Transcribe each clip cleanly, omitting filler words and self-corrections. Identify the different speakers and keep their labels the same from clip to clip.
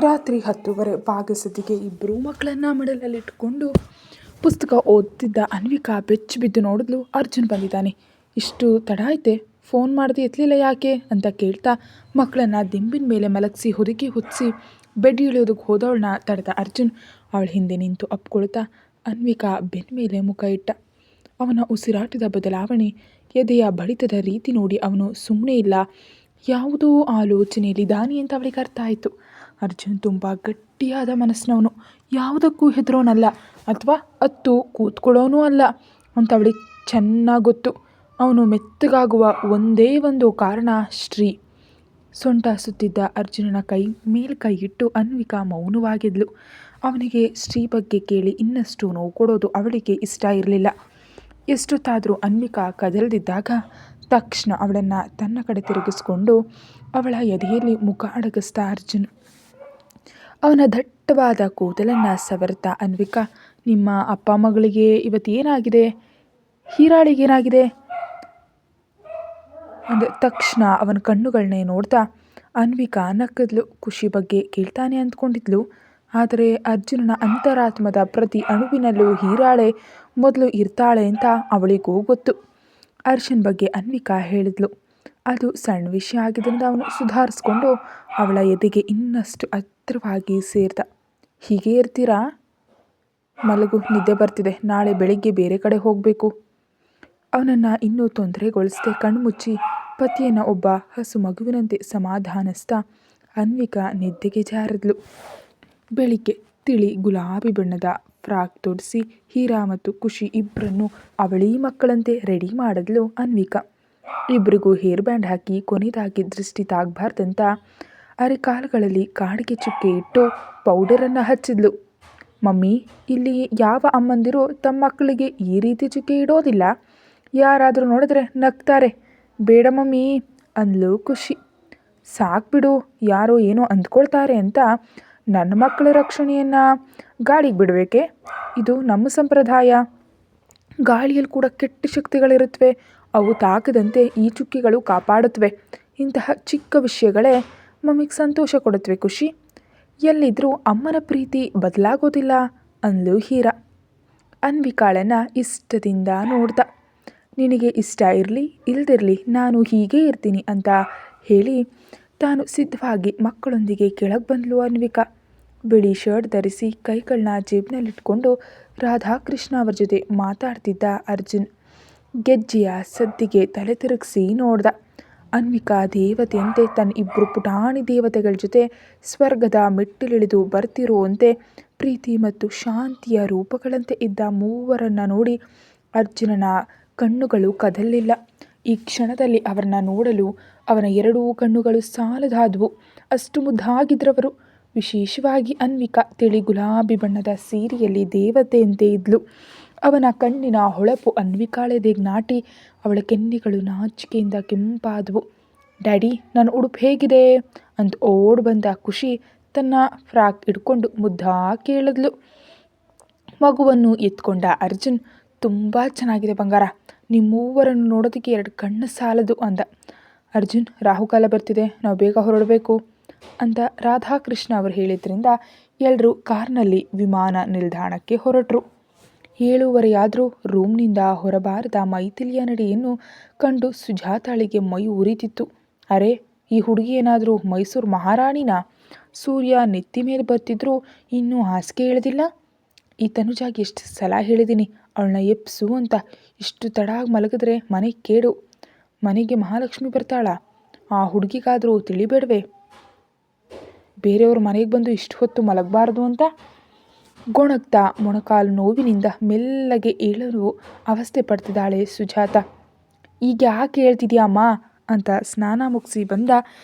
Speaker 1: ರಾತ್ರಿ 10:30 ಭಾಗಸತಿಗೆ ಇಬ್ಬರೂ ಮಕ್ಕಳನ್ನ ಮಡಲಲ್ಲಿಟ್ಟುಕೊಂಡು ಪುಸ್ತಕ ಓದ್ತಿದ್ದ ಅನ್ವಿಕಾ ಬೆಚ್ಚಿ ಬಿದ್ದು ನೋಡಿದ್ಲು. ಅರ್ಜುನ್ ಬಂದಿದ್ದಾನೆ. ಇಷ್ಟು ತಡ ಐತೆ, ಫೋನ್ ಮಾಡದೆ ಎತ್ತಲಿಲ್ಲ ಯಾಕೆ ಅಂತ ಕೇಳ್ತಾ ಮಕ್ಕಳನ್ನ ದಿಂಬಿನ ಮೇಲೆ ಮಲಗಿಸಿ ಹೊದಿಕೆ ಹೊತ್ತಿಸಿ ಬೆಡ್ ಇಳಿಯೋದಕ್ಕೆ ಹೋದವಳನ್ನ ತಡೆದ ಅರ್ಜುನ್ ಅವಳ ಹಿಂದೆ ನಿಂತು ಅಪ್ಕೊಳ್ತಾ ಅನ್ವಿಕಾ ಬೆನ್ನ ಮೇಲೆ ಮುಖ ಇಟ್ಟ. ಅವನ ಉಸಿರಾಟದ ಬದಲಾವಣೆ, ಎದೆಯ ಬಡಿತದ ರೀತಿ ನೋಡಿ ಅವನು ಸುಮ್ಮನೆ ಇಲ್ಲ, ಯಾವುದೋ ಆಲೋಚನೆಯಲ್ಲಿದ್ದಾನೆ ಅಂತ ಅವಳಿಗೆ ಅರ್ಥ ಆಯಿತು. ಅರ್ಜುನ್ ತುಂಬ ಗಟ್ಟಿಯಾದ ಮನಸ್ಸಿನವನು, ಯಾವುದಕ್ಕೂ ಹೆದರೋನಲ್ಲ ಅಥವಾ ಅತ್ತು ಕೂತ್ಕೊಳ್ಳೋನೂ ಅಲ್ಲ ಅಂತ ಅವಳಿಗೆ ಚೆನ್ನಾಗಿ ಗೊತ್ತು. ಅವನು ಮೆತ್ತಗಾಗುವ ಒಂದೇ ಒಂದು ಕಾರಣ ಶ್ರೀ. ಸೊಂಟ ಸುತ್ತಿದ್ದ ಅರ್ಜುನನ ಕೈ ಮೇಲೆ ಕೈ ಇಟ್ಟು ಅನ್ವಿಕಾ ಮೌನವಾಗಿದ್ಲು. ಅವನಿಗೆ ಶ್ರೀ ಬಗ್ಗೆ ಕೇಳಿ ಇನ್ನಷ್ಟು ನೋವು ಕೊಡೋದು ಅವಳಿಗೆ ಇಷ್ಟ ಇರಲಿಲ್ಲ. ಎಷ್ಟೊತ್ತಾದರೂ ಅನ್ವಿಕಾ ಕದಲ್ದಿದ್ದಾಗ ತಕ್ಷಣ ಅವಳನ್ನು ತನ್ನ ಕಡೆ ತಿರುಗಿಸ್ಕೊಂಡು ಅವಳ ಎದೆಯಲ್ಲಿ ಮುಖ ಅಡಗಿಸ್ದ ಅರ್ಜುನ್. ಅವನ ದಟ್ಟವಾದ ಕೂದಲನ್ನು ಸವರ್ತಾ ಅನ್ವಿಕಾ, ನಿಮ್ಮ ಅಪ್ಪ ಮಗಳಿಗೆ ಇವತ್ತೇನಾಗಿದೆ, ಹೀರಾಳಿಗೇನಾಗಿದೆ ಅಂದ ತಕ್ಷಣ ಅವನ ಕಣ್ಣುಗಳನ್ನೇ ನೋಡ್ತಾ ಅನ್ವಿಕಾ ನಕ್ಕದ್ಲು. ಖುಷಿ ಬಗ್ಗೆ ಕೇಳ್ತಾನೆ ಅಂದ್ಕೊಂಡಿದ್ಲು. ಆದರೆ ಅರ್ಜುನನ ಅಂತರಾತ್ಮದ ಪ್ರತಿ ಅಣುವಿನಲ್ಲೂ ಹೀರಾಳೆ ಮೊದಲು ಇರ್ತಾಳೆ ಅಂತ ಅವಳಿಗೂ ಗೊತ್ತು. ಅರ್ಜುನ್ ಬಗ್ಗೆ ಅನ್ವಿಕಾ ಹೇಳಿದ್ಲು. ಅದು ಸಣ್ಣ ವಿಷಯ ಆಗಿದ್ದರಿಂದ ಅವನು ಸುಧಾರಿಸ್ಕೊಂಡು ಅವಳ ಎದೆಗೆ ಇನ್ನಷ್ಟು ಹತ್ತಿರವಾಗಿ ಸೇರ್ದ. ಹೀಗೆ ಇರ್ತೀರಾ, ಮಲಗು, ನಿದ್ದೆ ಬರ್ತಿದೆ, ನಾಳೆ ಬೆಳಿಗ್ಗೆ ಬೇರೆ ಕಡೆ ಹೋಗಬೇಕು. ಅವನನ್ನು ಇನ್ನೂ ತೊಂದರೆಗೊಳಿಸದೆ ಕಣ್ಮುಚ್ಚಿ ಪತಿಯನ್ನು ಒಬ್ಬ ಹಸು ಮಗುವಿನಂತೆ ಸಮಾಧಾನಿಸ್ತಾ ಅನ್ವಿಕಾ ನಿದ್ದೆಗೆ ಜಾರಿದ್ಲು. ಬೆಳಿಗ್ಗೆ ತಿಳಿ ಗುಲಾಬಿ ಬಣ್ಣದ ಫ್ರಾಕ್ ತೊಡಿಸಿ ಹೀರಾ ಮತ್ತು ಖುಷಿ ಇಬ್ಬರನ್ನು ಅವಳಿ ಮಕ್ಕಳಂತೆ ರೆಡಿ ಮಾಡಿದ್ಲು ಅನ್ವಿಕಾ. ಇಬ್ಬರಿಗೂ ಹೇರ್ ಬ್ಯಾಂಡ್ ಹಾಕಿ ಕೊನೆಯದಾಗಿ ದೃಷ್ಟಿ ತಾಗಬಾರ್ದಂತ ಅರೆಕಾಲುಗಳಲ್ಲಿ ಕಾಡಿಗೆ ಚುಕ್ಕೆ ಇಟ್ಟು ಪೌಡರನ್ನು ಹಚ್ಚಿದ್ಲು. ಮಮ್ಮಿ, ಇಲ್ಲಿ ಯಾವ ಅಮ್ಮಂದಿರು ತಮ್ಮ ಮಕ್ಕಳಿಗೆ ಈ ರೀತಿ ಚುಕ್ಕೆ ಇಡೋದಿಲ್ಲ, ಯಾರಾದರೂ ನೋಡಿದ್ರೆ ನಗ್ತಾರೆ. ಬೇಡ ಮಮ್ಮಿ ಅಂದ್ಲು ಖುಷಿ. ಸಾಕ್ಬಿಡು, ಯಾರೋ ಏನೋ ಅಂದ್ಕೊಳ್ತಾರೆ ಅಂತ ನನ್ನ ಮಕ್ಕಳ ರಕ್ಷಣೆಯನ್ನು ಗಾಳಿಗೆ ಬಿಡಬೇಕೆ? ಇದು ನಮ್ಮ ಸಂಪ್ರದಾಯ. ಗಾಳಿಯಲ್ಲಿ ಕೂಡ ಕೆಟ್ಟ ಶಕ್ತಿಗಳಿರುತ್ತವೆ, ಅವು ತಾಕದಂತೆ ಈ ಚುಕ್ಕಿಗಳು ಕಾಪಾಡುತ್ತವೆ. ಇಂತಹ ಚಿಕ್ಕ ವಿಷಯಗಳೇ ಮಮ್ಮಿಗೆ ಸಂತೋಷ ಕೊಡುತ್ತವೆ ಖುಷಿ. ಎಲ್ಲಿದ್ದರೂ ಅಮ್ಮನ ಪ್ರೀತಿ ಬದಲಾಗೋದಿಲ್ಲ ಅಂದ್ಲು ಹೀರಾ. ಅನ್ವಿಕಾಳನ್ನು ಇಷ್ಟದಿಂದ ನೋಡ್ದ. ನಿನಗೆ ಇಷ್ಟ ಇರಲಿ ಇಲ್ದಿರಲಿ ನಾನು ಹೀಗೇ ಇರ್ತೀನಿ ಅಂತ ಹೇಳಿ ತಾನು ಸಿದ್ಧವಾಗಿ ಮಕ್ಕಳೊಂದಿಗೆ ಕೆಳಗೆ ಬಂದ್ಲು ಅನ್ವಿಕಾ. ಬಿಳಿ ಶರ್ಟ್ ಧರಿಸಿ ಕೈಗಳನ್ನ ಜೇಬಿನಲ್ಲಿಟ್ಕೊಂಡು ರಾಧಾಕೃಷ್ಣ ಅವರ ಜೊತೆ ಮಾತಾಡ್ತಿದ್ದ ಅರ್ಜುನ್ ಗೆಜ್ಜೆಯ ಸದ್ದಿಗೆ ತಲೆ ತಿರುಗಿಸಿ ನೋಡ್ದ. ಅನ್ವಿಕಾ ದೇವತೆಯಂತೆ ತನ್ನ ಇಬ್ಬರು ಪುಟಾಣಿ ದೇವತೆಗಳ ಜೊತೆ ಸ್ವರ್ಗದ ಮೆಟ್ಟಿಲಿಳಿದು ಬರ್ತಿರುವಂತೆ ಪ್ರೀತಿ ಮತ್ತು ಶಾಂತಿಯ ರೂಪಗಳಂತೆ ಇದ್ದ ಮೂವರನ್ನು ನೋಡಿ ಅರ್ಜುನನ ಕಣ್ಣುಗಳು ಕದಲಿಲ್ಲ. ಈ ಕ್ಷಣದಲ್ಲಿ ಅವರನ್ನ ನೋಡಲು ಅವನ ಎರಡೂ ಕಣ್ಣುಗಳು ಸಾಲದಾದವು, ಅಷ್ಟು ಮುದ್ದಾಗಿದ್ರವರು. ವಿಶೇಷವಾಗಿ ಅನ್ವಿಕಾ ತಿಳಿ ಗುಲಾಬಿ ಬಣ್ಣದ ಸೀರೆಯಲ್ಲಿ ದೇವತೆಯಂತೆ ಇದ್ಲು. ಅವನ ಕಣ್ಣಿನ ಹೊಳಪು ಅನ್ವಿಕಾಳೆದೆಗೆ ನಾಟಿ ಅವಳ ಕೆನ್ನೆಗಳು ನಾಚಿಕೆಯಿಂದ ಕೆಂಪಾದವು. ಡ್ಯಾಡಿ, ನನ್ನ ಉಡುಪು ಹೇಗಿದೆ ಅಂತ ಓಡ್ ಬಂದ ಖುಷಿ ತನ್ನ ಫ್ರಾಕ್ ಹಿಡ್ಕೊಂಡು ಮುದ್ದಾ ಕೇಳಿದ್ಲು. ಮಗುವನ್ನು ಎತ್ಕೊಂಡ ಅರ್ಜುನ್, ತುಂಬ ಚೆನ್ನಾಗಿದೆ ಬಂಗಾರ, ನಿಮ್ಮೂವರನ್ನು ನೋಡೋದಕ್ಕೆ 2 ಕಣ್ಣು ಸಾಲದು ಅಂದ. ಅರ್ಜುನ್, ರಾಹುಕಾಲ ಬರ್ತಿದೆ, ನಾವು ಬೇಗ ಹೊರಡಬೇಕು ಅಂತ ರಾಧಾಕೃಷ್ಣ ಅವರು ಹೇಳಿದ್ರಿಂದ ಎಲ್ಲರೂ ಕಾರ್ನಲ್ಲಿ ವಿಮಾನ ನಿಲ್ದಾಣಕ್ಕೆ ಹೊರಟರು. 7:30 ಆದರೂ ರೂಮ್ನಿಂದ ಹೊರಬಾರದ ಮೈಥಿಲಿಯ ನಡೆಯನ್ನು ಕಂಡು ಸುಜಾತಾಳಿಗೆ ಮೈ ಉರಿತಿತ್ತು. ಅರೆ, ಈ ಹುಡುಗಿ ಏನಾದರೂ ಮೈಸೂರು ಮಹಾರಾಣಿನಾ? ಸೂರ್ಯ ನೆತ್ತಿ ಮೇಲೆ ಬರ್ತಿದ್ರು ಇನ್ನೂ ಹಾಸಿಗೆ ಇಳಿದಿಲ್ಲ. ಈ ತನುಜಾಗೆ ಎಷ್ಟು ಸಲ ಹೇಳಿದ್ದೀನಿ ಅವಳನ್ನ ಎಪ್ಸು ಅಂತ. ಇಷ್ಟು ತಡಾಗಿ ಮಲಗಿದ್ರೆ ಮನೆಗೆ ಕೇಡು. ಮನೆಗೆ ಮಹಾಲಕ್ಷ್ಮಿ ಬರ್ತಾಳ, ಆ ಹುಡುಗಿಗಾದರೂ ತಿಳಿಬೇಡವೆ ಬೇರೆಯವ್ರ ಮನೆಗೆ ಬಂದು ಇಷ್ಟು ಹೊತ್ತು ಮಲಗಬಾರ್ದು ಅಂತ. ಗೊಣಗ್ತಾ ಮೊಣಕಾಲು ನೋವಿನಿಂದ ಮೆಲ್ಲಗೆ ಏಳಲು ಅವಸ್ಥೆ ಪಡ್ತಿದ್ದಾಳೆ ಸುಜಾತ. ಈಗ ಯಾಕೆ ಹೇಳ್ತಿದ್ಯಾ ಅಮ್ಮ ಅಂತ ಸ್ನಾನ ಮುಗಿಸಿ ಬಂದ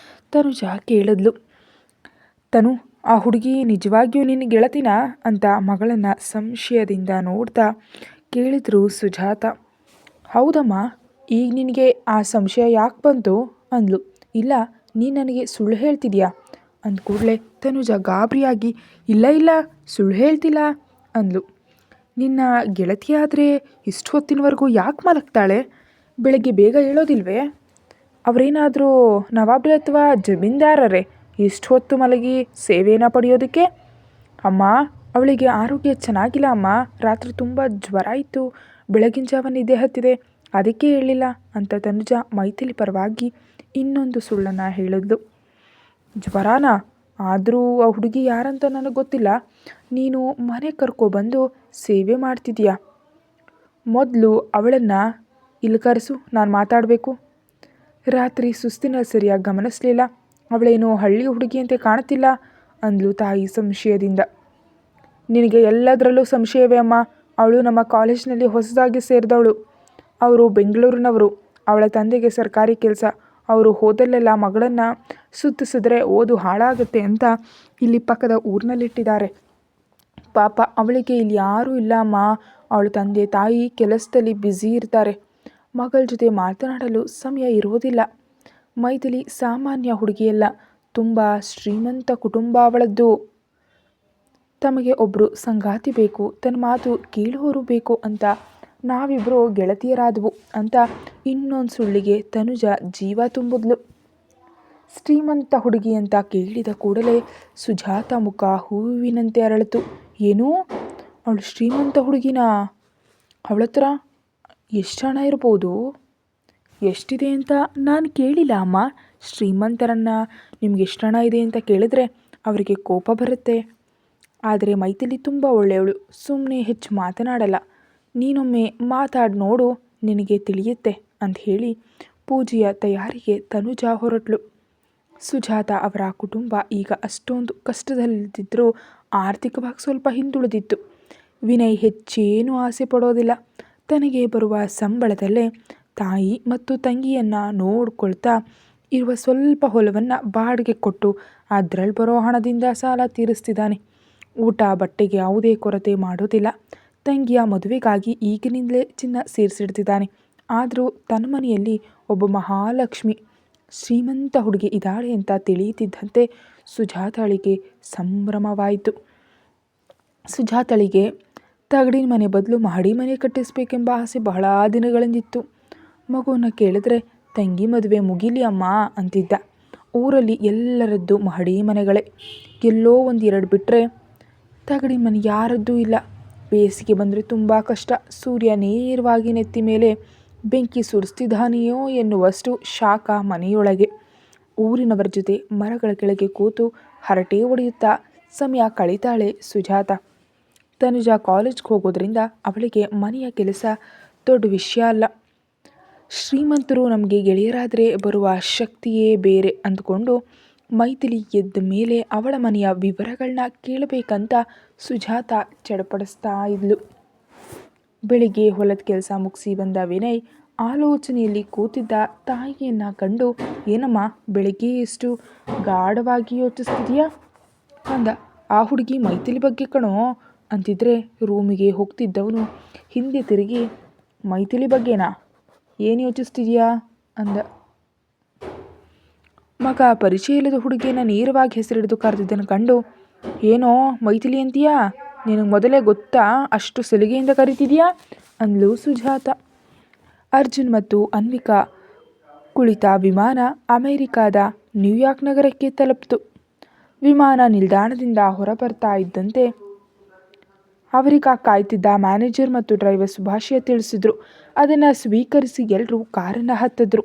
Speaker 1: ತನುಜಾ ಕೇಳಿದ್ಲು. ತನು, ಆ ಹುಡುಗಿ ನಿಜವಾಗಿಯೂ ನಿನ್ನ ಗೆಳತಿನ ಅಂತ ಮಗಳನ್ನು ಸಂಶಯದಿಂದ ನೋಡ್ತಾ ಕೇಳಿದ್ರು ಸುಜಾತ. ಹೌದಮ್ಮ, ಈಗ ನಿನಗೆ ಆ ಸಂಶಯ ಯಾಕೆ ಬಂತು ಅಂದ್ಲು. ಇಲ್ಲ, ನೀನು ನನಗೆ ಸುಳ್ಳು ಹೇಳ್ತಿದ್ಯಾ ಅಂದ ಕೂಡಲೇ ತನುಜ ಗಾಬರಿಯಾಗಿ ಇಲ್ಲ ಸುಳ್ಳು ಹೇಳ್ತಿಲ್ಲ ಅಂದ್ಲು. ನಿನ್ನ ಗೆಳತಿಯಾದರೆ ಇಷ್ಟು ಹೊತ್ತಿನವರೆಗೂ ಯಾಕೆ ಮಲಗ್ತಾಳೆ? ಬೆಳಗ್ಗೆ ಬೇಗ ಹೇಳೋದಿಲ್ವೇ? ಅವರೇನಾದರೂ ನವಾಬ್ರೆ ಅಥವಾ ಜಮೀನ್ದಾರರೇ? ಇಷ್ಟು ಹೊತ್ತು ಮಲಗಿ ಸೇವೆಯನ್ನು ಪಡೆಯೋದಕ್ಕೆ? ಅಮ್ಮ, ಅವಳಿಗೆ ಆರೋಗ್ಯ ಚೆನ್ನಾಗಿಲ್ಲ ಅಮ್ಮ. ರಾತ್ರಿ ತುಂಬ ಜ್ವರ ಇತ್ತು, ಬೆಳಗಿನ ಜಾವ ನಿದ್ದೆ ಹತ್ತಿದೆ, ಅದಕ್ಕೆ ಹೇಳಿಲ್ಲ ಅಂತ ತನುಜಾ ಮೈಥಿಲಿ ಪರವಾಗಿ ಇನ್ನೊಂದು ಸುಳ್ಳನ್ನು ಹೇಳಿದ್ಲು. ಜ್ವರನಾ? ಆದರೂ ಆ ಹುಡುಗಿ ಯಾರಂತ ನನಗೆ ಗೊತ್ತಿಲ್ಲ. ನೀನು ಮನೆ ಕರ್ಕೊಬಂದು ಸೇವೆ ಮಾಡ್ತಿದ್ದೀಯಾ? ಮೊದಲು ಅವಳನ್ನು ಇಲ್ಲಿ ಕರೆಸು, ನಾನು ಮಾತಾಡಬೇಕು. ರಾತ್ರಿ ಸುಸ್ತಿನ ಸರಿಯಾಗಿ ಗಮನಿಸಲಿಲ್ಲ. ಅವಳೇನೋ ಹಳ್ಳಿ ಹುಡುಗಿಯಂತೆ ಕಾಣುತ್ತಿಲ್ಲ ಅಂದ್ಲು ತಾಯಿ ಸಂಶಯದಿಂದ. ನಿನಗೆ ಎಲ್ಲದರಲ್ಲೂ ಸಂಶಯವೇ ಅಮ್ಮ. ಅವಳು ನಮ್ಮ ಕಾಲೇಜಿನಲ್ಲಿ ಹೊಸದಾಗಿ ಸೇರಿದವಳು. ಅವರು ಬೆಂಗಳೂರಿನವರು. ಅವಳ ತಂದೆಗೆ ಸರ್ಕಾರಿ ಕೆಲಸ. ಅವರು ಹೋದಲ್ಲೆಲ್ಲ ಮಗಳನ್ನು ಸುತ್ತಿಸಿದ್ರೆ ಓದು ಹಾಳಾಗುತ್ತೆ ಅಂತ ಇಲ್ಲಿ ಪಕ್ಕದ ಊರಿನಲ್ಲಿಟ್ಟಿದ್ದಾರೆ. ಪಾಪ ಅವಳಿಗೆ ಇಲ್ಲಿ ಯಾರೂ ಇಲ್ಲ ಅಮ್ಮ. ಅವಳ ತಂದೆ ತಾಯಿ ಕೆಲಸದಲ್ಲಿ ಬ್ಯುಸಿ ಇರ್ತಾರೆ. ಮಗಳ ಜೊತೆ ಮಾತನಾಡಲು ಸಮಯ ಇರುವುದಿಲ್ಲ. ಮೈಥಿಲಿ ಸಾಮಾನ್ಯ ಹುಡುಗಿಯಲ್ಲ, ತುಂಬ ಶ್ರೀಮಂತ ಕುಟುಂಬ ಅವಳದ್ದು. ತಮಗೆ ಒಬ್ಬರು ಸಂಗಾತಿ ಬೇಕು, ತನ್ನ ಮಾತು ಕೇಳುವವರು ಬೇಕು ಅಂತ ನಾವಿಬ್ಬರು ಗೆಳತಿಯರಾದವು ಅಂತ ಇನ್ನೊಂದು ಸುಳ್ಳಿಗೆ ತನುಜಾ ಜೀವ ತುಂಬಿದ್ಲು. ಶ್ರೀಮಂತ ಹುಡುಗಿ ಅಂತ ಕೇಳಿದ ಕೂಡಲೇ ಸುಜಾತ ಮುಖ ಹೂವಿನಂತೆ ಅರಳಿತು. ಏನೂ? ಅವಳು ಶ್ರೀಮಂತ ಹುಡುಗಿನಾ? ಅವಳ ಹತ್ರ ಎಷ್ಟು ಹಣ ಇರ್ಬೋದು? ಎಷ್ಟಿದೆ ಅಂತ ನಾನು ಕೇಳಿಲ್ಲ ಅಮ್ಮ. ಶ್ರೀಮಂತರನ್ನು ನಿಮ್ಗೆ ಎಷ್ಟು ಹಣ ಇದೆ ಅಂತ ಕೇಳಿದ್ರೆ ಅವರಿಗೆ ಕೋಪ ಬರುತ್ತೆ. ಆದರೆ ಮೈಥಿಲಿ ತುಂಬ ಒಳ್ಳೆಯವಳು, ಸುಮ್ಮನೆ ಹೆಚ್ಚು ಮಾತನಾಡಲ್ಲ. ನೀನೊಮ್ಮೆ ಮಾತಾಡಿ ನೋಡು, ನಿನಗೆ ತಿಳಿಯುತ್ತೆ ಅಂತ ಹೇಳಿ ಪೂಜೆಯ ತಯಾರಿಗೆ ತನುಜಾ ಹೊರಟ್ಲು. ಸುಜಾತ ಅವರ ಕುಟುಂಬ ಈಗ ಅಷ್ಟೊಂದು ಕಷ್ಟದಲ್ಲಿದ್ದರೂ ಆರ್ಥಿಕವಾಗಿ ಸ್ವಲ್ಪ ಹಿಂದುಳಿದಿತ್ತು. ವಿನಯ್ ಹೆಚ್ಚೇನೂ ಆಸೆ ಪಡೋದಿಲ್ಲ. ತನಗೆ ಬರುವ ಸಂಬಳದಲ್ಲೇ ತಾಯಿ ಮತ್ತು ತಂಗಿಯನ್ನು ನೋಡ್ಕೊಳ್ತಾ ಇರುವ ಸ್ವಲ್ಪ ಹೊಲವನ್ನು ಬಾಡಿಗೆ ಕೊಟ್ಟು ಅದರಲ್ಲಿ ಬರೋ ಹಣದಿಂದ ಸಾಲ ತೀರಿಸ್ತಿದ್ದಾನೆ. ಊಟ ಬಟ್ಟೆಗೆ ಯಾವುದೇ ಕೊರತೆ ಮಾಡೋದಿಲ್ಲ. ತಂಗಿಯ ಮದುವೆಗಾಗಿ ಈಗಿನಿಂದಲೇ ಚಿನ್ನ ಸೇರಿಸಿಡ್ತಿದ್ದಾನೆ. ಆದರೂ ತನ್ನ ಮನೆಯಲ್ಲಿ ಒಬ್ಬ ಮಹಾಲಕ್ಷ್ಮಿ ಶ್ರೀಮಂತ ಹುಡುಗಿ ಇದ್ದಾಳೆ ಅಂತ ತಿಳಿಯುತ್ತಿದ್ದಂತೆ ಸುಜಾತಳಿಗೆ ಸಂಭ್ರಮವಾಯಿತು. ಸುಜಾತಳಿಗೆ ತಗಡಿನ ಮನೆ ಬದಲು ಮಹಡಿ ಮನೆ ಕಟ್ಟಿಸಬೇಕೆಂಬ ಆಸೆ ಬಹಳ ದಿನಗಳಿಂದಿತ್ತು. ಮಗುವನ್ನು ಕೇಳಿದ್ರೆ ತಂಗಿ ಮದುವೆ ಮುಗಿಲಿ ಅಮ್ಮ ಅಂತಿದ್ದ. ಊರಲ್ಲಿ ಎಲ್ಲರದ್ದು ಮಹಡಿ ಮನೆಗಳೇ, ಎಲ್ಲೋ ಒಂದೆರಡು ಬಿಟ್ಟರೆ ತಗಡಿನ ಮನೆ ಯಾರದ್ದೂ ಇಲ್ಲ. ಬೇಸಿಗೆ ಬಂದರೆ ತುಂಬ ಕಷ್ಟ. ಸೂರ್ಯ ನೇರವಾಗಿ ನೆತ್ತಿ ಮೇಲೆ ಬೆಂಕಿ ಸುರಿಸ್ತಿದ್ದಾನೆಯೋ ಎನ್ನುವಷ್ಟು ಶಾಖ ಮನೆಯೊಳಗೆ. ಊರಿನವರ ಜೊತೆ ಮರಗಳ ಕೆಳಗೆ ಕೂತು ಹರಟೆ ಹೊಡೆಯುತ್ತಾ ಸಮಯ ಕಳೀತಾಳೆ ಸುಜಾತ. ತನುಜಾ ಕಾಲೇಜ್ಗೆ ಹೋಗೋದ್ರಿಂದ ಅವಳಿಗೆ ಮನೆಯ ಕೆಲಸ ದೊಡ್ಡ ವಿಷಯ ಅಲ್ಲ. ಶ್ರೀಮಂತರು ನಮಗೆ ಗೆಳೆಯರಾದರೆ ಬರುವ ಶಕ್ತಿಯೇ ಬೇರೆ ಅಂದ್ಕೊಂಡು ಮೈಥಿಲಿ ಎದ್ದ ಮೇಲೆ ಅವಳ ಮನೆಯ ವಿವರಗಳನ್ನ ಕೇಳಬೇಕಂತ ಸುಜಾತ ಚಡಪಡಿಸ್ತಾ ಇದ್ಲು. ಬೆಳಿಗ್ಗೆ ಹೊಲದ ಕೆಲಸ ಮುಗಿಸಿ ಬಂದ ವಿನಯ್ ಆಲೋಚನೆಯಲ್ಲಿ ಕೂತಿದ್ದ ತಾಯಿಯನ್ನು ಕಂಡು, ಏನಮ್ಮ ಬೆಳಿಗ್ಗೆ ಎಷ್ಟು ಗಾಢವಾಗಿ ಯೋಚಿಸ್ತಿದೀಯಾ ಅಂದ. ಆ ಹುಡುಗಿ ಮೈಥಿಲಿ ಬಗ್ಗೆ ಕಣೋ ಅಂತಿದ್ರೆ ರೂಮಿಗೆ ಹೋಗ್ತಿದ್ದವನು ಹಿಂದೆ ತಿರುಗಿ, ಮೈಥಿಲಿ ಬಗ್ಗೆನಾ? ಏನು ಯೋಚಿಸ್ತಿದೀಯಾ ಅಂದ. ಮಗ ಪರಿಚಯ ಇಲ್ಲದ ಹುಡುಗಿಯನ್ನು ನೇರವಾಗಿ ಹೆಸರಿಡಿದು ಕರೆದಿದ್ದನ್ನು ಕಂಡು, ಏನೋ ಮೈಥಿಲಿ ಅಂತೀಯಾ? ನಿನಗೆ ಮೊದಲೇ ಗೊತ್ತಾ ಅಷ್ಟು ಸಲಿಗೆಯಿಂದ ಕರಿತಿದೀಯಾ ಅಂದ್ಲು ಸುಜಾತ. ಅರ್ಜುನ್ ಮತ್ತು ಅನ್ವಿಕಾ ಕುಳಿತ ವಿಮಾನ ಅಮೆರಿಕಾದ ನ್ಯೂಯಾರ್ಕ್ ನಗರಕ್ಕೆ ತಲುಪಿತು. ವಿಮಾನ ನಿಲ್ದಾಣದಿಂದ ಹೊರಬರ್ತಾ ಇದ್ದಂತೆ ಅವರಿಗಾಗಿ ಕಾಯ್ತಿದ್ದ ಮ್ಯಾನೇಜರ್ ಮತ್ತು ಡ್ರೈವರ್ ಶುಭಾಶಯ ತಿಳಿಸಿದ್ರು. ಅದನ್ನು ಸ್ವೀಕರಿಸಿ ಎಲ್ಲರೂ ಕಾರನ್ನು ಹತ್ತಿದ್ರು.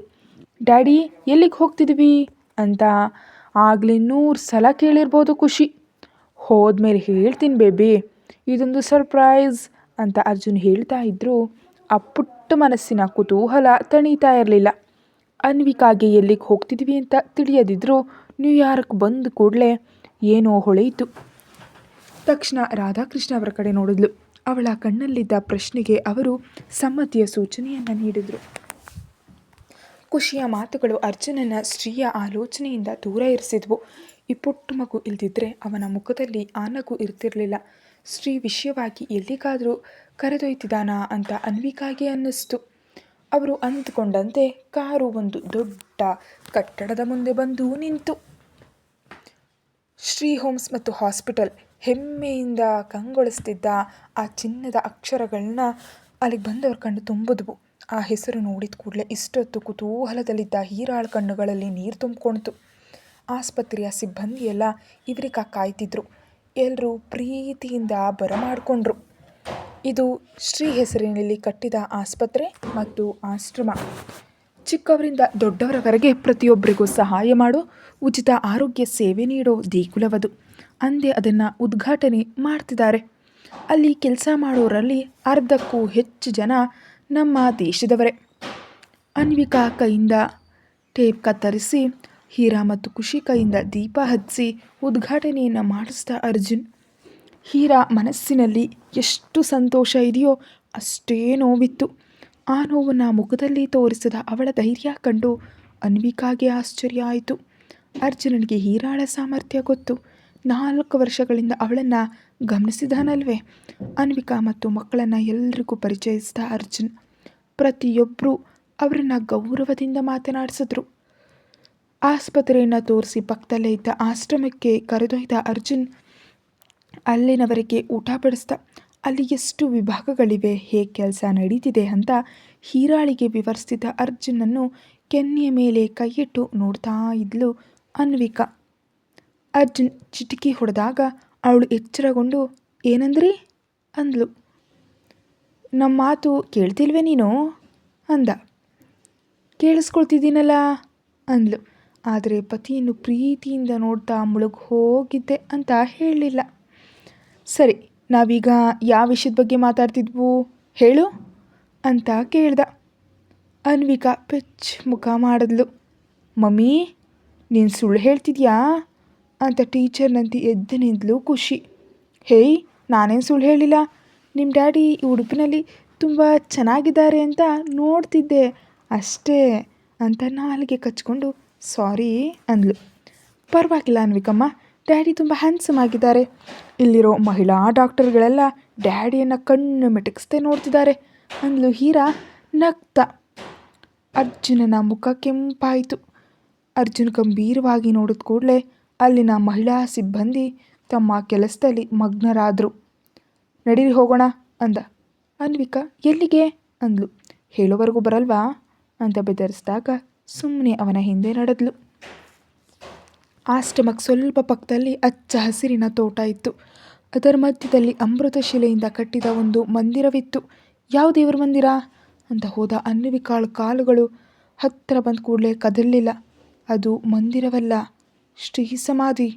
Speaker 1: ಡ್ಯಾಡಿ, ಎಲ್ಲಿಗೆ ಹೋಗ್ತಿದ್ವಿ ಅಂತ ಆಗಲೇ 100 ಸಲ ಕೇಳಿರ್ಬೋದು ಖುಷಿ. ಹೋದ್ಮೇಲೆ ಹೇಳ್ತೀನಿ ಬೇಬಿ, ಇದೊಂದು ಸರ್ಪ್ರೈಸ್ ಅಂತ ಅರ್ಜುನ್ ಹೇಳ್ತಾ ಇದ್ರು. ಆ ಪುಟ್ಟ ಮನಸ್ಸಿನ ಕುತೂಹಲ ತಣೀತಾ ಇರಲಿಲ್ಲ. ಅನ್ವಿಕಾಗೆ ಎಲ್ಲಿಗೆ ಹೋಗ್ತಿದ್ವಿ ಅಂತ ತಿಳಿಯದಿದ್ರು ನ್ಯೂಯಾರ್ಕ್ ಬಂದ ಕೂಡಲೇ ಏನೋ ಹೊಳೆಯಿತು. ತಕ್ಷಣ ರಾಧಾಕೃಷ್ಣ ಅವರ ಕಡೆ ನೋಡಿದ್ಲು. ಅವಳ ಕಣ್ಣಲ್ಲಿದ್ದ ಪ್ರಶ್ನೆಗೆ ಅವರು ಸಮ್ಮತಿಯ ಸೂಚನೆಯನ್ನು ನೀಡಿದರು. ಖುಷಿಯ ಮಾತುಗಳು ಅರ್ಜುನನ ಶ್ರೀಯ ಆಲೋಚನೆಯಿಂದ ದೂರ ಇರಿಸಿದ್ವು. ಈ ಪುಟ್ಟ ಮಗು ಇಲ್ದಿದ್ರೆ ಅವನ ಮುಖದಲ್ಲಿ ಆ ನಗು ಇರ್ತಿರಲಿಲ್ಲ. ಶ್ರೀ ವಿಷಯವಾಗಿ ಎಲ್ಲಿಗಾದರೂ ಕರೆದೊಯ್ತಿದ್ದಾನಾ ಅಂತ ಅನ್ವಿಕಾಗೆ ಅನ್ನಿಸ್ತು. ಅವರು ಅಂದುಕೊಂಡಂತೆ ಕಾರು ಒಂದು ದೊಡ್ಡ ಕಟ್ಟಡದ ಮುಂದೆ ಬಂದು ನಿಂತು. ಶ್ರೀ ಹೋಮ್ಸ್ ಮತ್ತು ಹಾಸ್ಪಿಟಲ್ ಹೆಮ್ಮೆಯಿಂದ ಕಂಗೊಳಿಸ್ತಿದ್ದ ಆ ಚಿನ್ನದ ಅಕ್ಷರಗಳನ್ನ ಅಲ್ಲಿಗೆ ಬಂದವ್ರ ಕಣ್ಣು ತುಂಬಿದ್ವು. ಆ ಹೆಸರು ನೋಡಿದ ಕೂಡಲೇ ಇಷ್ಟೊತ್ತು ಕುತೂಹಲದಲ್ಲಿದ್ದ ಹೀರಾಳ ಕಣ್ಣುಗಳಲ್ಲಿ ನೀರು ತುಂಬಿಕೊಳ್ತು. ಆಸ್ಪತ್ರೆಯ ಸಿಬ್ಬಂದಿ ಎಲ್ಲ ಇವರಿಗ ಕಾಯ್ತಿದ್ರು. ಎಲ್ಲರೂ ಪ್ರೀತಿಯಿಂದ ಬರಮಾಡಿಕೊಂಡ್ರು. ಇದು ಶ್ರೀ ಹೆಸರಿನಲ್ಲಿ ಕಟ್ಟಿದ ಆಸ್ಪತ್ರೆ ಮತ್ತು ಆಶ್ರಮ. ಚಿಕ್ಕವರಿಂದ ದೊಡ್ಡವರವರೆಗೆ ಪ್ರತಿಯೊಬ್ಬರಿಗೂ ಸಹಾಯ ಮಾಡೋ, ಉಚಿತ ಆರೋಗ್ಯ ಸೇವೆ ನೀಡೋ ದೇಗುಲವದು. ಅಂದೇ ಅದನ್ನು ಉದ್ಘಾಟನೆ ಮಾಡ್ತಿದ್ದಾರೆ. ಅಲ್ಲಿ ಕೆಲಸ ಮಾಡೋರಲ್ಲಿ ಅರ್ಧಕ್ಕೂ ಹೆಚ್ಚು ಜನ ನಮ್ಮ ದೇಶದವರೇ. ಅನ್ವಿಕಾ ಕೈಯಿಂದ ಟೇಪ್ ಕತ್ತರಿಸಿ, ಹೀರಾ ಮತ್ತು ಖುಷಿ ಕೈಯಿಂದ ದೀಪ ಹಚ್ಚಿ ಉದ್ಘಾಟನೆಯನ್ನು ಮಾಡಿಸಿದ ಅರ್ಜುನ್. ಹೀರಾ ಮನಸ್ಸಿನಲ್ಲಿ ಎಷ್ಟು ಸಂತೋಷ ಇದೆಯೋ ಅಷ್ಟೇ ನೋವಿತ್ತು. ಆ ನೋವನ್ನು ಮುಖದಲ್ಲಿ ತೋರಿಸಿದ ಅವಳ ಧೈರ್ಯ ಕಂಡು ಅನ್ವಿಕಾಗೆ ಆಶ್ಚರ್ಯ ಆಯಿತು. ಅರ್ಜುನನಿಗೆ ಹೀರಾಳ ಸಾಮರ್ಥ್ಯ ಗೊತ್ತು. 4 ವರ್ಷಗಳಿಂದ ಅವಳನ್ನು ಗಮನಿಸಿದಾನಲ್ವೇ. ಅನ್ವಿಕಾ ಮತ್ತು ಮಕ್ಕಳನ್ನು ಎಲ್ರಿಗೂ ಪರಿಚಯಿಸಿದ ಅರ್ಜುನ್. ಪ್ರತಿಯೊಬ್ಬರೂ ಅವರನ್ನು ಗೌರವದಿಂದ ಮಾತನಾಡಿಸಿದ್ರು. ಆಸ್ಪತ್ರೆಯನ್ನು ತೋರಿಸಿ ಪಕ್ಕದಲ್ಲೇ ಇದ್ದ ಆಶ್ರಮಕ್ಕೆ ಕರೆದೊಯ್ದ ಅರ್ಜುನ್ ಅಲ್ಲಿನವರೆಗೆ ಊಟ ಬಡಿಸ್ದ. ಅಲ್ಲಿ ಎಷ್ಟು ವಿಭಾಗಗಳಿವೆ, ಹೇಗೆ ಕೆಲಸ ನಡೀತಿದೆ ಅಂತ ಹೀರಾಳಿಗೆ ವಿವರಿಸಿದ ಅರ್ಜುನನ್ನು ಕೆನ್ನೆಯ ಮೇಲೆ ಕೈಯಿಟ್ಟು ನೋಡ್ತಾ ಇದ್ಲು ಅನ್ವಿಕಾ. ಅರ್ಜುನ್ ಚಿಟಿಕಿ ಹೊಡೆದಾಗ ಅವಳು ಎಚ್ಚರಗೊಂಡು, ಏನಂದ್ರಿ ಅಂದ್ಲು. ನಮ್ಮ ಮಾತು ಕೇಳ್ತಿಲ್ವೇ ನೀನು ಅಂದ. ಕೇಳಿಸ್ಕೊಳ್ತಿದ್ದೀನಲ್ಲ ಅಂದ್ಲು. ಆದರೆ ಪತಿಯನ್ನು ಪ್ರೀತಿಯಿಂದ ನೋಡ್ತಾ ಮುಳುಗಿ ಹೋಗಿದ್ದೆ ಅಂತ ಹೇಳಲಿಲ್ಲ. ಸರಿ, ನಾವೀಗ ಯಾವ ವಿಷಯದ ಬಗ್ಗೆ ಮಾತಾಡ್ತಿದ್ವು ಹೇಳು ಅಂತ ಕೇಳ್ದ. ಅನ್ವಿಕಾ ಪೆಚ್ ಮುಖ ಮಾಡಿದ್ಲು. ಮಮ್ಮಿ, ನೀನು ಸುಳ್ಳು ಹೇಳ್ತಿದ್ಯಾ ಅಂತ ಟೀಚರ್ನಂತೆ ಎದ್ದು ನಿಂತಲು ಖುಷಿ. ಹೇಯ್, ನಾನೇನು ಸುಳ್ಳು ಹೇಳಿಲ್ಲ. ನಿಮ್ಮ ಡ್ಯಾಡಿ ಈ ಉಡುಪಿನಲ್ಲಿ ತುಂಬ ಚೆನ್ನಾಗಿದ್ದಾರೆ ಅಂತ ನೋಡ್ತಿದ್ದೆ ಅಷ್ಟೇ ಅಂತ ನಾಲಿಗೆ ಕಚ್ಕೊಂಡು ಸಾರಿ ಅಂದ್ಲು. ಪರವಾಗಿಲ್ಲ ಅನ್ವಿಕಮ್ಮ, ಡ್ಯಾಡಿ ತುಂಬ ಹ್ಯಾಂಡ್ಸಮ್ ಆಗಿದ್ದಾರೆ. ಇಲ್ಲಿರೋ ಮಹಿಳಾ ಡಾಕ್ಟರ್ಗಳೆಲ್ಲ ಡ್ಯಾಡಿಯನ್ನು ಕಣ್ಣು ಮಿಟುಕಿಸ್ದೆ ನೋಡ್ತಿದ್ದಾರೆ ಅಂದ್ಲು ಹೀರಾ ನಗ್ತಾ. ಅರ್ಜುನನ ಮುಖ ಕೆಂಪಾಯಿತು. ಅರ್ಜುನ್ ಗಂಭೀರವಾಗಿ ನೋಡಿದ ಕೂಡಲೇ ಅಲ್ಲಿನ ಮಹಿಳಾ ಸಿಬ್ಬಂದಿ ತಮ್ಮ ಕೆಲಸದಲ್ಲಿ ಮಗ್ನರಾದರು. ನಡೀರಿ ಹೋಗೋಣ ಅಂದ. ಅನ್ವಿಕಾ ಎಲ್ಲಿಗೆ ಅಂದ್ಲು. ಹೇಳೋವರೆಗೂ ಬರಲ್ವಾ ಅಂತ ಬೆದರಿಸಿದಾಗ ಸುಮ್ಮನೆ ಅವನ ಹಿಂದೆ ನಡೆದ್ಲು. ಆಶ್ರಮಕ್ಕೆ ಸ್ವಲ್ಪ ಪಕ್ಕದಲ್ಲಿ ಹಚ್ಚ ಹಸಿರಿನ ತೋಟ ಇತ್ತು. ಅದರ ಮಧ್ಯದಲ್ಲಿ ಅಮೃತ ಶಿಲೆಯಿಂದ ಕಟ್ಟಿದ ಒಂದು ಮಂದಿರವಿತ್ತು. ಯಾವ ದೇವರ ಮಂದಿರ ಅಂತ ಹೋದ ಅನ್ವಿಕಾಳ ಕಾಲುಗಳು ಹತ್ತಿರ ಬಂದ ಕೂಡಲೇ ಕದಲಿಲ್ಲ. ಅದು ಮಂದಿರವಲ್ಲ, ಶ್ರೀ ಸಮಾಧಿ.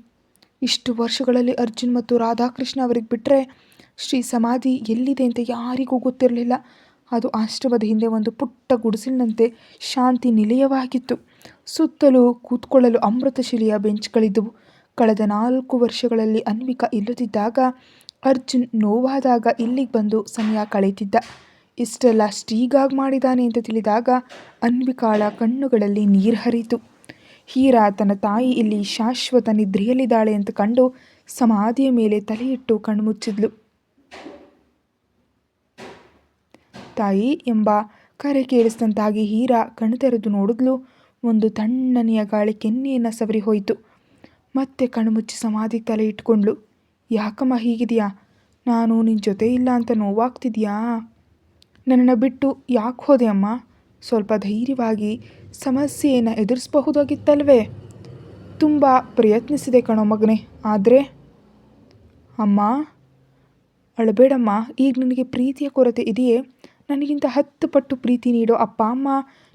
Speaker 1: ಇಷ್ಟು ವರ್ಷಗಳಲ್ಲಿ ಅರ್ಜುನ್ ಮತ್ತು ರಾಧಾಕೃಷ್ಣ ಅವರಿಗೆ ಬಿಟ್ಟರೆ ಶ್ರೀ ಸಮಾಧಿ ಎಲ್ಲಿದೆ ಅಂತ ಯಾರಿಗೂ ಗೊತ್ತಿರಲಿಲ್ಲ. ಅದು ಆಶ್ರಮದ ಹಿಂದೆ ಒಂದು ಪುಟ್ಟ ಗುಡಿಸಲಿನಂತೆ ಶಾಂತಿ ನಿಲಯವಾಗಿತ್ತು. ಸುತ್ತಲೂ ಕೂತ್ಕೊಳ್ಳಲು ಅಮೃತಶಿಲೆಯ ಬೆಂಚ್ಗಳಿದ್ದವು. ಕಳೆದ 4 ವರ್ಷಗಳಲ್ಲಿ ಅನ್ವಿಕಾ ಇಲ್ಲದಿದ್ದಾಗ ಅರ್ಜುನ್ ನೋವಾದಾಗ ಇಲ್ಲಿಗೆ ಬಂದು ಸಮಯ ಕಳೀತಿದ್ದ. ಇಷ್ಟೆಲ್ಲ ಶ್ರೀಗಾಗಿ ಮಾಡಿದ್ದಾನೆ ಅಂತ ತಿಳಿದಾಗ ಅನ್ವಿಕಾಳ ಕಣ್ಣುಗಳಲ್ಲಿ ನೀರು ಹರಿಯಿತು. ಹೀರಾ ತನ್ನ ತಾಯಿ ಇಲ್ಲಿ ಶಾಶ್ವತ ನಿದ್ರೆಯಲ್ಲಿದ್ದಾಳೆ ಅಂತ ಕಂಡು ಸಮಾಧಿಯ ಮೇಲೆ ತಲೆಯಿಟ್ಟು ಕಣ್ಮುಚ್ಚಿದ್ಲು. ತಾಯಿ ಎಂಬ ಕರೆ ಕೇಳಿಸಿದಂತಾಗಿ ಹೀರಾ ಕಣ್ತೆರೆದು ನೋಡಿದ್ಲು. ಒಂದು ತಣ್ಣನೆಯ ಗಾಳಿ ಕೆನ್ನೆಯನ್ನು ಸವರಿ ಹೋಯಿತು. ಮತ್ತೆ ಕಣ್ಮುಚ್ಚಿ ಸಮಾಧಿಗೆ ತಲೆ ಇಟ್ಕೊಂಡ್ಳು. ಯಾಕಮ್ಮ ಹೀಗಿದೆಯಾ? ನಾನು ನಿನ್ನ ಜೊತೆ ಇಲ್ಲ ಅಂತ ನೋವಾಗ್ತಿದ್ಯಾ? ನನ್ನನ್ನು ಬಿಟ್ಟು ಯಾಕೆ ಹೋದೆ ಅಮ್ಮ? ಸ್ವಲ್ಪ ಧೈರ್ಯವಾಗಿ ಸಮಸ್ಯೆಯನ್ನು ಎದುರಿಸಬಹುದಾಗಿತ್ತಲ್ವೇ? ತುಂಬ ಪ್ರಯತ್ನಿಸಿದೆ ಕಣೋ ಮಗನೇ, ಆದರೆ ಅಮ್ಮ ಅಳಬೇಡಮ್ಮ. ಈಗ ನಿನಗೆ ಪ್ರೀತಿಯ ಕೊರತೆ ಇದೆಯೇ? ನನಗಿಂತ 10 ಪಟ್ಟು ಪ್ರೀತಿ ನೀಡೋ ಅಪ್ಪ ಅಮ್ಮ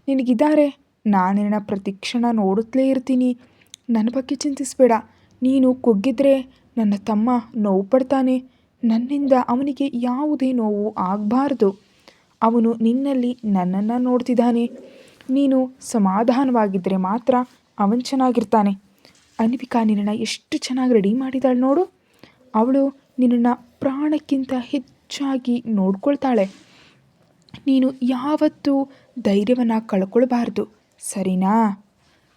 Speaker 1: ನಿನಗಿದ್ದಾರೆ. ನಾನು ನಿನ್ನ ಪ್ರತಿ ಕ್ಷಣ ನೋಡುತ್ತಲೇ ಇರ್ತೀನಿ. ನನ್ನ ಬಗ್ಗೆ ಚಿಂತಿಸಬೇಡ. ನೀನು ಕುಗ್ಗಿದ್ರೆ ನನ್ನ ತಮ್ಮ ನೋವು ಪಡ್ತಾನೆ. ನನ್ನಿಂದ ಅವನಿಗೆ ಯಾವುದೇ ನೋವು ಆಗಬಾರ್ದು. ಅವನು ನಿನ್ನಲ್ಲಿ ನನ್ನನ್ನು ನೋಡ್ತಿದ್ದಾನೆ. ನೀನು ಸಮಾಧಾನವಾಗಿದ್ದರೆ ಮಾತ್ರ ಅವನು ಚೆನ್ನಾಗಿರ್ತಾನೆ. ಅನ್ವಿಕಾ ನಿನ್ನನ್ನು ಎಷ್ಟು ಚೆನ್ನಾಗಿ ರೆಡಿ ಮಾಡಿದಾಳೆ ನೋಡು. ಅವಳು ನಿನ್ನನ್ನು ಪ್ರಾಣಕ್ಕಿಂತ ಹೆಚ್ಚಾಗಿ ನೋಡ್ಕೊಳ್ತಾಳೆ. ನೀನು ಯಾವತ್ತೂ ಧೈರ್ಯವನ್ನು ಕಳ್ಕೊಳ್ಬಾರ್ದು, ಸರಿನಾ?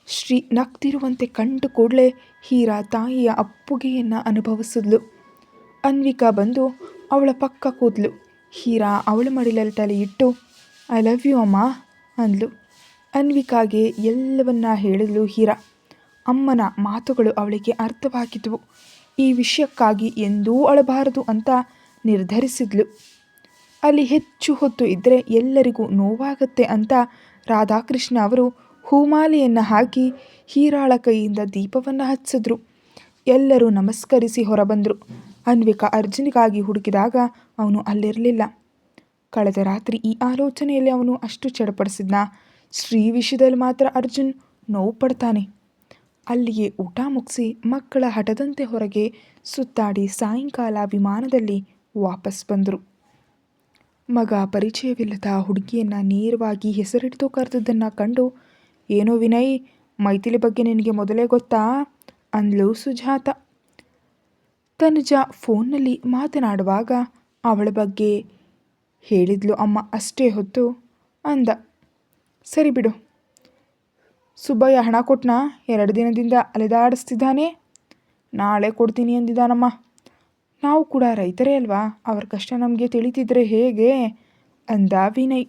Speaker 1: ಶ್ರೀ ನಗ್ತಿರುವಂತೆ ಕಂಡು ಕೂಡಲೇ ಹೀರಾ ತಾಯಿಯ ಅಪ್ಪುಗೆಯನ್ನು ಅನುಭವಿಸಿದ್ಲು. ಅನ್ವಿಕಾ ಬಂದು ಅವಳ ಪಕ್ಕ ಕೂದ್ಲು. ಹೀರಾ ಅವಳ ಮಡಿಲಲ್ಲಿ ತಲೆ ಇಟ್ಟು ಐ ಲವ್ ಯು ಅಮ್ಮ ಅಂದ್ಲು. ಅನ್ವಿಕಾಗೆ ಎಲ್ಲವನ್ನ ಹೇಳಿದ್ಲು ಹೀರಾ. ಅಮ್ಮನ ಮಾತುಗಳು ಅವಳಿಗೆ ಅರ್ಥವಾಗಿದ್ವು. ಈ ವಿಷಯಕ್ಕಾಗಿ ಎಂದೂ ಅಳಬಾರದು ಅಂತ ನಿರ್ಧರಿಸಿದ್ಲು. ಅಲ್ಲಿ ಹೆಚ್ಚು ಹೊತ್ತು ಇದ್ದರೆ ಎಲ್ಲರಿಗೂ ನೋವಾಗತ್ತೆ ಅಂತ ರಾಧಾಕೃಷ್ಣ ಅವರು ಹೂಮಾಲೆಯನ್ನು ಹಾಕಿ ಹೀರಾಳ ಕೈಯಿಂದ ದೀಪವನ್ನು ಹಚ್ಚಿದ್ರು. ಎಲ್ಲರೂ ನಮಸ್ಕರಿಸಿ ಹೊರಬಂದರು. ಅನ್ವಿಕಾ ಅರ್ಜುನಿಗಾಗಿ ಹುಡುಕಿದಾಗ ಅವನು ಅಲ್ಲಿರಲಿಲ್ಲ. ಕಳೆದ ರಾತ್ರಿ ಈ ಆಲೋಚನೆಯಲ್ಲಿ ಅವನು ಅಷ್ಟು ಚಡಪಡಿಸಿದ್ನ. ಶ್ರೀ ವಿಷಯದಲ್ಲಿ ಮಾತ್ರ ಅರ್ಜುನ್ ನೋವು ಪಡ್ತಾನೆ. ಅಲ್ಲಿಯೇ ಊಟ ಮುಗಿಸಿ ಮಕ್ಕಳ ಹಠದಂತೆ ಹೊರಗೆ ಸುತ್ತಾಡಿ ಸಾಯಂಕಾಲ ವಿಮಾನದಲ್ಲಿ ವಾಪಸ್ ಬಂದರು. ಮಗ ಪರಿಚಯವಿಲ್ಲದ ಹುಡುಗಿಯನ್ನು ನೇರವಾಗಿ ಹೆಸರಿಡಿದು ಕರೆದದ್ದನ್ನು ಕಂಡು, ಏನೋ ವಿನಯ್, ಮೈಥಿಲಿ ಬಗ್ಗೆ ನಿನಗೆ ಮೊದಲೇ ಗೊತ್ತಾ ಅಂದ್ಲು ಸುಜಾತ. ತನುಜ ಫೋನ್ನಲ್ಲಿ ಮಾತನಾಡುವಾಗ ಅವಳ ಬಗ್ಗೆ ಹೇಳಿದ್ಲು ಅಮ್ಮ ಅಷ್ಟೇ ಹೊತ್ತು ಅಂದ. ಸರಿ ಬಿಡು. ಸುಬ್ಬಯ್ಯ ಹಣ ಕೊಟ್ಟನಾ? 2 ದಿನದಿಂದ ಅಲೆದಾಡಿಸ್ತಿದ್ದಾನೆ. ನಾಳೆ ಕೊಡ್ತೀನಿ ಅಂದಿದ್ದಾನಮ್ಮ. ನಾವು ಕೂಡ ರೈತರೇ ಅಲ್ವಾ, ಅವ್ರ ಕಷ್ಟ ನಮಗೆ ತಿಳಿತಿದ್ರೆ ಹೇಗೆ ಅಂದ ವಿನಯ್.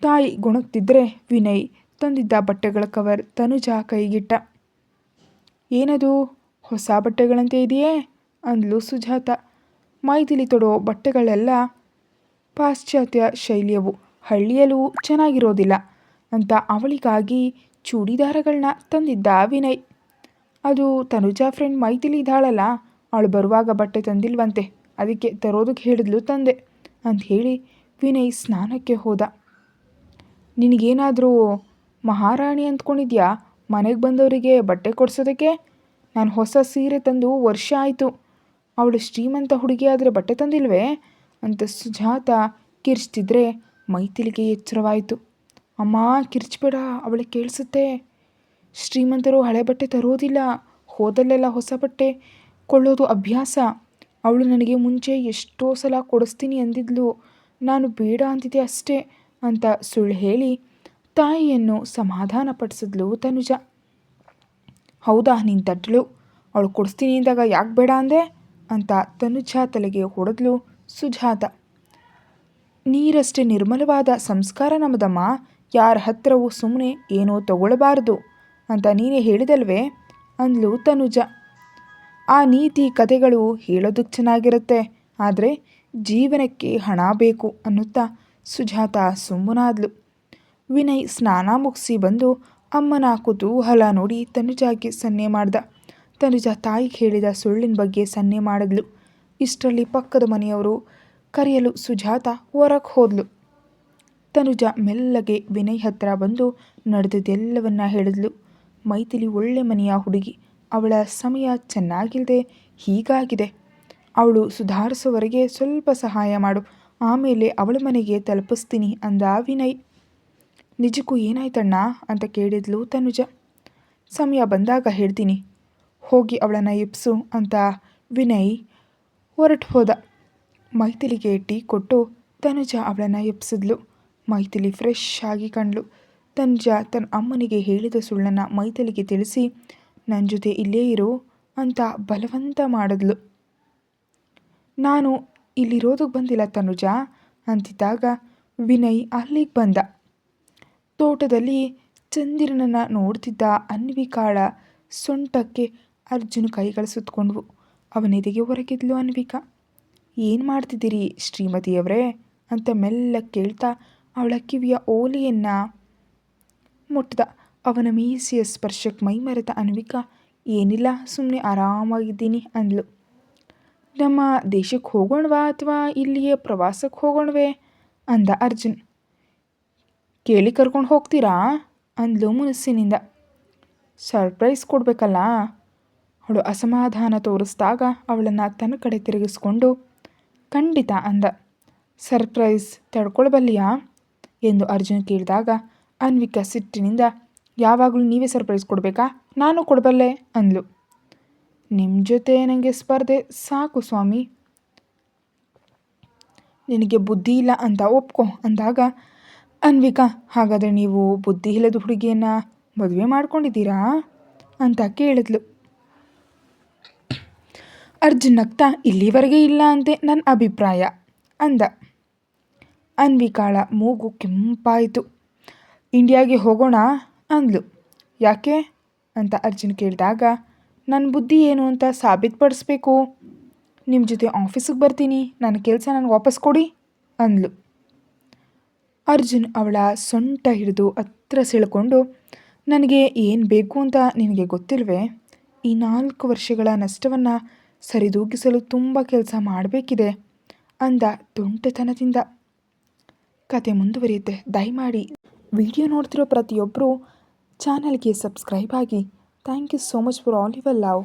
Speaker 1: ತಾಯಿ ಗುಣಗ್ತಿದ್ರೆ ವಿನಯ್ ತಂದಿದ್ದ ಬಟ್ಟೆಗಳ ಕವರ್ ತನುಜ ಕೈಗಿಟ್ಟ. ಏನದು, ಹೊಸ ಬಟ್ಟೆಗಳಂತೆ ಇದೆಯೇ ಅಂದ್ಲು ಸುಜಾತ. ಮೈಥಿಲಿ ತೊಡೋ ಬಟ್ಟೆಗಳೆಲ್ಲ ಪಾಶ್ಚಾತ್ಯ ಶೈಲಿಯವು, ಹಳ್ಳಿಯಲ್ಲೂ ಚೆನ್ನಾಗಿರೋದಿಲ್ಲ ಅಂತ ಅವಳಿಗಾಗಿ ಚೂಡಿದಾರಗಳನ್ನ ತಂದಿದ್ದ ವಿನಯ್. ಅದು ತನುಜ ಫ್ರೆಂಡ್ ಮೈಥಿಲಿ ಇದ್ದಾಳಲ್ಲ, ಅವಳು ಬರುವಾಗ ಬಟ್ಟೆ ತಂದಿಲ್ವಂತೆ, ಅದಕ್ಕೆ ತರೋದಕ್ಕೆ ಹೇಳಿದ್ಲು ತಂದೆ ಅಂತ ಹೇಳಿ ವಿನಯ್ ಸ್ನಾನಕ್ಕೆ ಹೋದ. ನಿನಗೇನಾದರೂ ಮಹಾರಾಣಿ ಅಂದ್ಕೊಂಡಿದ್ಯಾ ಮನೆಗೆ ಬಂದವರಿಗೆ ಬಟ್ಟೆ ಕೊಡಿಸೋದಕ್ಕೆ? ನಾನು ಹೊಸ ಸೀರೆ ತಂದು ವರ್ಷ ಆಯಿತು, ಅವಳು ಶ್ರೀಮಂತ ಹುಡುಗಿ ಆದರೆ ಬಟ್ಟೆ ತಂದಿಲ್ವೇ ಅಂತ ಸುಜಾತ ಕಿರ್ಚ್ತಿದ್ರೆ ಮೈಥಿಲಿಗೆ ಎಚ್ಚರವಾಯಿತು. ಅಮ್ಮ ಕಿರ್ಚ್ಬೇಡ, ಅವಳಿಗೆ ಕೇಳಿಸುತ್ತೆ. ಶ್ರೀಮಂತರು ಹಳೆ ಬಟ್ಟೆ ತರೋದಿಲ್ಲ, ಹೋದಲ್ಲೆಲ್ಲ ಹೊಸ ಬಟ್ಟೆ ಕೊಳ್ಳೋದು ಅಭ್ಯಾಸ. ಅವಳು ನನಗೆ ಮುಂಚೆ ಎಷ್ಟೋ ಸಲ ಕೊಡಿಸ್ತೀನಿ ಅಂದಿದ್ಲು, ನಾನು ಬೇಡ ಅಂತಿದ್ದೆ ಅಷ್ಟೇ ಅಂತ ಸುಳ್ಳು ಹೇಳಿ ತಾಯಿಯನ್ನು ಸಮಾಧಾನಪಡಿಸಿದ್ಲು ತನುಜ. ಹೌದಾ, ನೀನು ತಟ್ಟಳು, ಅವಳು ಕೊಡಿಸ್ತೀನಿ ಅಂದಾಗ ಯಾಕೆ ಬೇಡ ಅಂದೆ ಅಂತ ತನುಜ ತಲೆಗೆ ಹೊಡೆದ್ಲು ಸುಜಾತ. ನೀರಷ್ಟೇ ನಿರ್ಮಲವಾದ ಸಂಸ್ಕಾರ ನಮ್ಮದಮ್ಮ, ಯಾರ ಹತ್ರವೂ ಸುಮ್ಮನೆ ಏನೋ ತಗೊಳ್ಬಾರ್ದು ಅಂತ ನೀನೇ ಹೇಳಿದಲ್ವೇ ಅಂದ್ಲು ತನುಜ. ಆ ನೀತಿ ಕಥೆಗಳು ಹೇಳೋದಕ್ಕೆ ಚೆನ್ನಾಗಿರುತ್ತೆ, ಆದರೆ ಜೀವನಕ್ಕೆ ಹಣ ಬೇಕು ಅನ್ನುತ್ತಾ ಸುಜಾತ ಸುಮ್ಮನಾದ್ಲು. ವಿನಯ್ ಸ್ನಾನ ಮುಗಿಸಿ ಬಂದು ಅಮ್ಮನ ಕುತೂಹಲ ನೋಡಿ ತನುಜಾಗೆ ಸನ್ನೆ ಮಾಡ್ದ. ತನುಜ ತಾಯಿಗೆ ಹೇಳಿದ ಸುಳ್ಳಿನ ಬಗ್ಗೆ ಸನ್ನೆ ಮಾಡಿದ್ಲು. ಇಷ್ಟರಲ್ಲಿ ಪಕ್ಕದ ಮನೆಯವರು ಕರೆಯಲು ಸುಜಾತ ಹೊರಗೆ ಹೋದ್ಲು. ತನುಜ ಮೆಲ್ಲಗೆ ವಿನಯ್ ಹತ್ರ ಬಂದು ನಡೆದದ್ದೆಲ್ಲವನ್ನ ಹೇಳಿದ್ಲು. ಮೈಥಿಲಿ ಒಳ್ಳೆ ಮನೆಯ ಹುಡುಗಿ, ಅವಳ ಸಮಯ ಚೆನ್ನಾಗಿಲ್ಲದೆ ಹೀಗಾಗಿದೆ. ಅವಳು ಸುಧಾರಿಸೋವರೆಗೆ ಸ್ವಲ್ಪ ಸಹಾಯ ಮಾಡು, ಆಮೇಲೆ ಅವಳ ಮನೆಗೆ ತಲುಪಿಸ್ತೀನಿ ಅಂದ ವಿನಯ್. ನಿಜಕ್ಕೂ ಏನಾಯ್ತಣ್ಣ ಅಂತ ಕೇಳಿದ್ಲು ತನುಜ. ಸಮಯ ಬಂದಾಗ ಹೇಳ್ತೀನಿ, ಹೋಗಿ ಅವಳನ್ನು ಎಬ್ಸು ಅಂತ ವಿನಯ್ ಹೊರಟು ಹೋದ. ಮೈಥಿಲಿಗೆ ಟೀ ಕೊಟ್ಟು ತನುಜ ಅವಳನ್ನು ಎಬ್ಸಿದ್ಲು. ಮೈಥಿಲಿ ಫ್ರೆಶ್ ಆಗಿ ಕಂಡ್ಲು. ತನುಜ ತನ್ನ ಅಮ್ಮನಿಗೆ ಹೇಳಿದ ಸುಳ್ಳನ್ನು ಮೈಥಿಲಿಗೆ ತಿಳಿಸಿ ನನ್ನ ಜೊತೆ ಇಲ್ಲೇ ಇರು ಅಂತ ಬಲವಂತ ಮಾಡಿದ್ಲು. ನಾನು ಇಲ್ಲಿರೋದಕ್ಕೆ ಬಂದಿಲ್ಲ ತನುಜ ಅಂತಿದ್ದಾಗ ವಿನಯ್ ಅಲ್ಲಿಗೆ ಬಂದ. ತೋಟದಲ್ಲಿ ಚಂದಿರನನ್ನು ನೋಡ್ತಿದ್ದ ಅನ್ವಿಕಾಳ ಸೊಂಟಕ್ಕೆ ಅರ್ಜುನ್ ಕೈಗಳು ಸುತ್ತಕೊಂಡ್ವು. ಅವನೆದೆಗೆ ಹೊರಗಿದ್ಲು ಅನ್ವಿಕಾ. ಏನು ಮಾಡ್ತಿದ್ದೀರಿ ಶ್ರೀಮತಿಯವರೇ ಅಂತ ಮೆಲ್ಲ ಕೇಳ್ತಾ ಅವಳ ಕಿವಿಯ ಓಲೆಯನ್ನು ಮುಟ್ದ. ಅವನ ಮೀಸೆಯ ಸ್ಪರ್ಶಕ್ಕೆ ಮೈ ಮರೆತ ಅನ್ವಿಕಾ, ಏನಿಲ್ಲ, ಸುಮ್ಮನೆ ಆರಾಮಾಗಿದ್ದೀನಿ ಅಂದ್ಲು. ನಮ್ಮ ದೇಶಕ್ಕೆ ಹೋಗೋಣವಾ ಅಥವಾ ಇಲ್ಲಿಯೇ ಪ್ರವಾಸಕ್ಕೆ ಹೋಗೋಣವೇ ಅಂದ ಅರ್ಜುನ್. ಕೇಳಿ ಕರ್ಕೊಂಡು ಹೋಗ್ತೀರಾ ಅಂದ್ಲು ಮುನಸ್ಸಿನಿಂದ. ಸರ್ಪ್ರೈಸ್ ಕೊಡಬೇಕಲ್ಲ. ಅವಳು ಅಸಮಾಧಾನ ತೋರಿಸಿದಾಗ ಅವಳನ್ನು ತನ್ನ ಕಡೆ ತಿರುಗಿಸ್ಕೊಂಡು ಖಂಡಿತ ಅಂದ. ಸರ್ಪ್ರೈಸ್ ತಡ್ಕೊಳ್ಬಲ್ಲಿಯಾ ಎಂದು ಅರ್ಜುನ್ ಕೇಳಿದಾಗ ಅನ್ವಿಕಾ ಸಿಟ್ಟಿನಿಂದ, ಯಾವಾಗಲೂ ನೀವೇ ಸರ್ಪ್ರೈಸ್ ಕೊಡಬೇಕಾ, ನಾನು ಕೊಡಬಲ್ಲೆ ಅಂದ್ಲು. ನಿಮ್ಮ ಜೊತೆ ನನಗೆ ಸ್ಪರ್ಧೆ ಸಾಕು ಸ್ವಾಮಿ, ನಿನಗೆ ಬುದ್ಧಿ ಇಲ್ಲ ಅಂತ ಒಪ್ಕೊ ಅಂದಾಗ ಅನ್ವಿಕಾ, ಹಾಗಾದರೆ ನೀವು ಬುದ್ಧಿ ಇಲ್ಲದ ಹುಡುಗಿಯನ್ನು ಮದುವೆ ಮಾಡ್ಕೊಂಡಿದ್ದೀರಾ ಅಂತ ಕೇಳಿದ್ಲು. ಅರ್ಜುನ್ ನಗ್ತಾ, ಇಲ್ಲಿವರೆಗೆ ಇಲ್ಲ ಅಂತೆ ನನ್ನ ಅಭಿಪ್ರಾಯ ಅಂದ. ಅನ್ವಿಕಾಳ ಮೂಗು ಕೆಂಪಾಯಿತು. ಇಂಡಿಯಾಗೆ ಹೋಗೋಣ ಅಂದ್ಲು. ಯಾಕೆ ಅಂತ ಅರ್ಜುನ್ ಕೇಳಿದಾಗ, ನನ್ನ ಬುದ್ಧಿ ಏನು ಅಂತ ಸಾಬೀತುಪಡಿಸ್ಬೇಕು. ನಿಮ್ಮ ಜೊತೆ ಆಫೀಸಿಗೆ ಬರ್ತೀನಿ, ನನ್ನ ಕೆಲಸ ನನಗೆ ವಾಪಸ್ ಕೊಡಿ ಅಂದ್ಲು. ಅರ್ಜುನ್ ಅವಳ ಸೊಂಟ ಹಿಡಿದು ಹತ್ರ ಸೆಳ್ಕೊಂಡು, ನನಗೆ ಏನು ಬೇಕು ಅಂತ ನಿನಗೆ ಗೊತ್ತಿಲ್ವೇ? ಈ 4 ವರ್ಷಗಳ ನಷ್ಟವನ್ನು ಸರಿದೂಗಿಸಲು ತುಂಬ ಕೆಲಸ ಮಾಡಬೇಕಿದೆ ಅಂದ ತುಂಟತನದಿಂದ. ಕತೆ ಮುಂದುವರಿಯುತ್ತೆ. ದಯಮಾಡಿ ವಿಡಿಯೋ ನೋಡ್ತಿರೋ ಪ್ರತಿಯೊಬ್ಬರು ಚಾನಲ್ಗೆ ಸಬ್ಸ್ಕ್ರೈಬ್ ಆಗಿ. Thank you so much for all your love.